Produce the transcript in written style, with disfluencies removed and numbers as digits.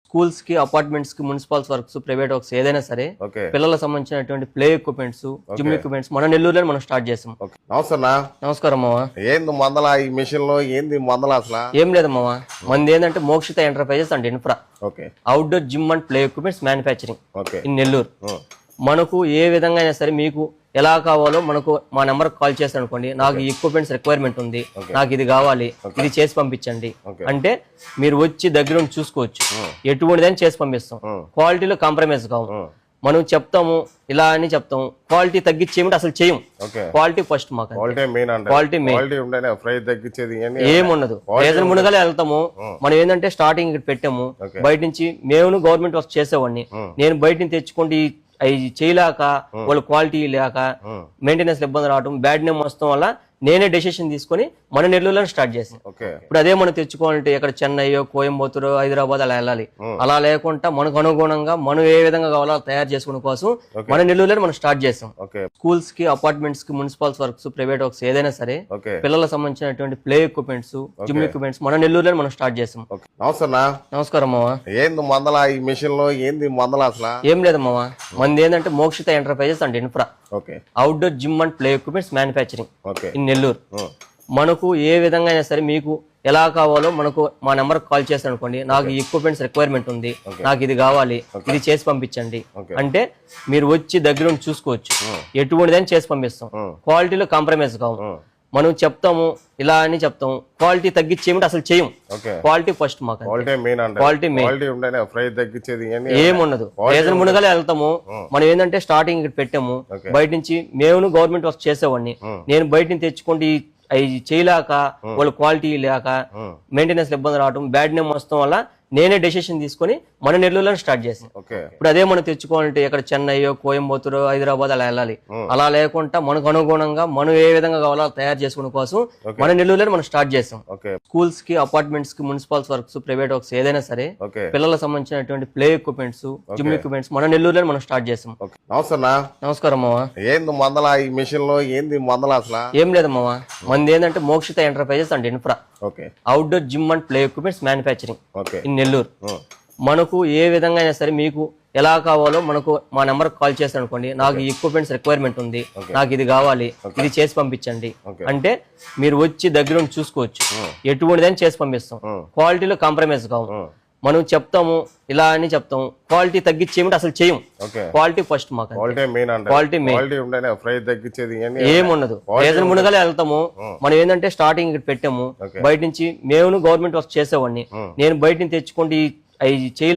Schools కి, apartments కి, municipals works, private works ఏదైనా సరే పిల్లలకు సంబంధించినటువంటి ప్లే ఎక్విప్మెంట్స్, జిమ్ ఎక్విప్మెంట్స్ మన నెల్లూరులో మనం స్టార్ట్ చేసాం. నమస్కారం మామ. ఏంది మందల ఈ మిషన్ లో ఏంది మందల అసలు ఏం లేదు మామ, మనది ఏంటంటే Mokshita enterprises and infra outdoor gym and play equipments manufacturing in Nellore. మనకు ఏ విధంగా అయినా సరే మీకు ఎలా కావాలో మనకు మా నెంబర్ కాల్ చేస్తాను అనుకోండి, నాకు ఈ ఎక్విప్మెంట్స్ రిక్వైర్మెంట్ ఉంది, నాకు ఇది కావాలి, ఇది చేసి పంపించండి అంటే మీరు వచ్చి దగ్గర చూసుకోవచ్చు. ఎటువంటిదని చేసి పంపిస్తాం. క్వాలిటీలో కాంప్రమైజ్ కావు. మనం చెప్తాము ఇలా అని చెప్తాము, క్వాలిటీ తగ్గించేయమంటే అసలు చేయం. క్వాలిటీ ఫస్ట్ మాకు, క్వాలిటీ మెయిన్. ఏముండదు, రీజన్ ముందుగానే వెళ్తాము. మనం ఏంటంటే స్టార్టింగ్ ఇక్కడ పెట్టాము, బయట నుంచి మేము గవర్నమెంట్ వర్క్ చేసేవాడిని, నేను బయట నుంచి తెచ్చుకుంటే అవి చేయలేక వాళ్ళు క్వాలిటీ లేక మెయింటెనెన్స్ ఇబ్బంది రావడం, బ్యాడ్ నేమ్ వస్తాం వల్ల నేనే డెసిషన్ తీసుకొని మన నెల్లూరులో స్టార్ట్ చేసాను. ఇప్పుడు అదే మనం తెచ్చుకోవాలంటే ఇక్కడ చెన్నైయో, కోయంబత్తూరు, హైదరాబాద్ అలా వెళ్ళాలి. అలా లేకుండా మనకు అనుగుణంగా మనం ఏ విధంగా కావాలో తయారు చేసుకునే కోసం మన నెల్లూరులో మనం స్టార్ట్ చేసాం. స్కూల్స్ కి, అపార్ట్మెంట్స్ కి, మున్సిపల్స్ వర్క్స్, ప్రైవేట్ వర్క్స్ ఏదైనా సరే పిల్లలకు సంబంధించినటువంటి ప్లే ఎక్విప్మెంట్స్, జిమ్ ఎక్విప్మెంట్స్ మన నెల్లూరులో మనం స్టార్ట్ చేసాం. నమస్కారం మామ. ఏంది మందల ఈ మిషన్ లో ఏంది మందల అసలు ఏం లేదు మామ, మనది ఏంటంటే Mokshita enterprises and infra outdoor gym and play equipments manufacturing in Nellore. మనకు ఏ విధంగా అయినా సరే మీకు ఎలా కావాలో మనకు మా నెంబర్ కాల్ చేస్తాను అనుకోండి, నాకు ఈ ఎక్విప్మెంట్స్ రిక్వైర్మెంట్ ఉంది, నాకు ఇది కావాలి, ఇది చేసి పంపించండి అంటే మీరు వచ్చి దగ్గర చూసుకోవచ్చు. ఎటువంటిదని చేసి పంపిస్తాం. క్వాలిటీలో కాంప్రమైజ్ కావు. మనం చెప్తాము ఇలా అని చెప్తాము, క్వాలిటీ తగ్గించేయమంటే అసలు చేయం. క్వాలిటీ ఫస్ట్ మాకు, క్వాలిటీ మెయిన్. ఏముండదు, రీజన్ ముందుగానే వెళ్తాము. మనం ఏంటంటే స్టార్టింగ్ ఇక్కడ పెట్టాము, బయట నుంచి మేము గవర్నమెంట్ వర్క్ చేసేవాడిని, నేను బయట నుంచి తెచ్చుకుంటే అవి చేయలేక వాళ్ళు క్వాలిటీ లేక మెయింటెనెన్స్ ఇబ్బంది రావడం, బ్యాడ్ నేమ్ వస్తాం వల్ల నేనే డెసిషన్ తీసుకొని మన నెల్లూరులో స్టార్ట్ చేసాను. ఇప్పుడు అదే మనం తెచ్చుకోవాలంటే ఇక్కడ చెన్నైయో, కోయంబత్తూరు, హైదరాబాద్ అలా వెళ్ళాలి. అలా లేకుండా మనకు అనుగుణంగా మనం ఏ విధంగా కావాలో తయారు చేసుకునే కోసం మన నెల్లూరులో మనం స్టార్ట్ చేసాం. స్కూల్స్ కి, అపార్ట్మెంట్స్ కి, మున్సిపల్స్ వర్క్స్, ప్రైవేట్ వర్క్స్ ఏదైనా సరే పిల్లలకు సంబంధించినటువంటి ప్లే ఎక్విప్మెంట్స్, జిమ్ ఎక్విప్మెంట్స్ మన నెల్లూరులో మనం స్టార్ట్ చేసాం. నమస్కారం మామ. ఏంది మందల ఈ మిషన్ లో ఏంది మందల అసలు ఏం లేదు మామ, మనది ఏంటంటే Mokshita enterprises and infra outdoor gym and play equipments manufacturing in Nellore. మనకు ఏ విధంగా అయినా సరే మీకు ఎలా కావాలో మనకు మా నెంబర్ కాల్ చేస్తాను అనుకోండి, నాకు ఈ ఎక్విప్మెంట్స్ రిక్వైర్మెంట్ ఉంది, నాకు ఇది కావాలి, ఇది చేసి పంపించండి అంటే మీరు వచ్చి దగ్గర చూసుకోవచ్చు. ఎటువంటిదని చేసి పంపిస్తాం. క్వాలిటీలో కాంప్రమైజ్ కావు. మనం చెప్తాము ఇలా అని చెప్తాము, క్వాలిటీ తగ్గించేయమంటే అసలు చేయం. క్వాలిటీ ఫస్ట్ మాకు, క్వాలిటీ మెయిన్. ఏముండదు, రీజన్ ముందుగానే వెళ్తాము. మనం ఏంటంటే స్టార్టింగ్ ఇక్కడ పెట్టాము, బయట నుంచి మేము గవర్నమెంట్ వర్క్ చేసేవాడిని, నేను బయట నుంచి తెచ్చుకుంటే అవి